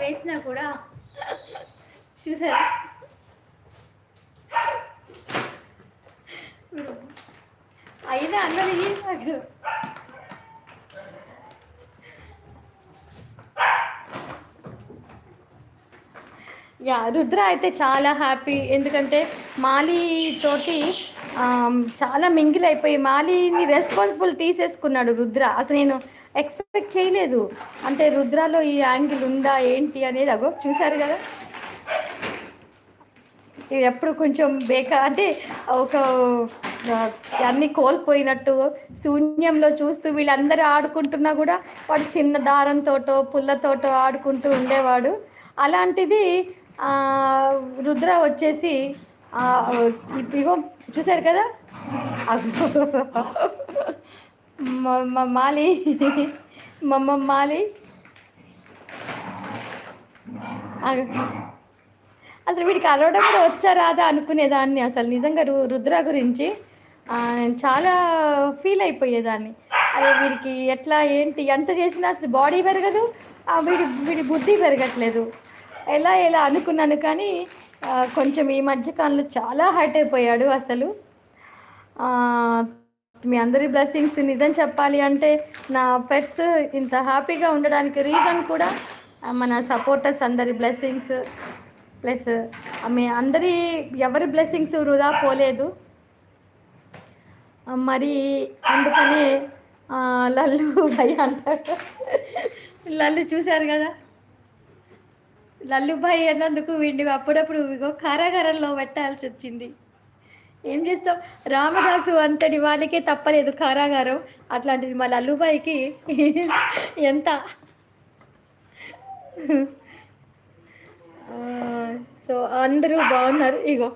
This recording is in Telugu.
వేసినా కూడా చూసారా అయినా అన్నది నాకు రుద్ర అయితే చాలా హ్యాపీ. ఎందుకంటే మాలి తోటి చాలా మింగిల్ అయిపోయి మాలిని రెస్పాన్సిబుల్ తీసేసుకున్నాడు రుద్ర. అసలు నేను ఎక్స్పెక్ట్ చేయలేదు. అంటే రుద్రాలో ఈ యాంగిల్ ఉందా ఏంటి అనేది అగో చూశారు కదా. ఎప్పుడు కొంచెం అంటే ఒక అన్నీ కోల్పోయినట్టు శూన్యంలో చూస్తూ వీళ్ళందరూ ఆడుకుంటున్నా కూడా వాడు చిన్న దారంతోటో పుల్లతోటో ఆడుకుంటూ ఉండేవాడు. అలాంటిది రుద్ర వచ్చేసి ఇగో చూశారు కదా మాలి మాలి అసలు వీడికి అరవడం కూడా వచ్చా రాదా అనుకునేదాన్ని. అసలు నిజంగా రుద్ర గురించి నేను చాలా ఫీల్ అయిపోయేదాన్ని. అదే వీడికి ఎట్లా ఏంటి ఎంత చేసినా అసలు బాడీ పెరగదు, వీడి బుద్ధి పెరగట్లేదు. ఎలా అనుకున్నాను. కానీ కొంచెం ఈ మధ్యకాలంలో చాలా హర్ట్ అయిపోయాడు అసలు. మీ అందరి బ్లెస్సింగ్స్. నిజం చెప్పాలి అంటే నా పెట్స్ ఇంత హ్యాపీగా ఉండడానికి రీజన్ కూడా మన సపోర్టర్స్ అందరి బ్లెస్సింగ్స్ ప్లస్ మీ అందరి ఎవరి బ్లెస్సింగ్స్ వృధా పోలేదు. మరి అందుకని లల్లు భయ్ అంటాడు. లల్లు చూశారు కదా, లల్లుభాయ్ అన్నందుకు వీడిని అప్పుడప్పుడు ఇగో కారాగారంలో పెట్టాల్సి వచ్చింది. ఏం చేస్తాం, రామదాసు అంతటి వాళ్ళకే తప్పలేదు కారాగారం. అట్లాంటిది మా లల్లుభాయ్కి ఎంత. సో అందరూ బాగున్నారు. ఇగో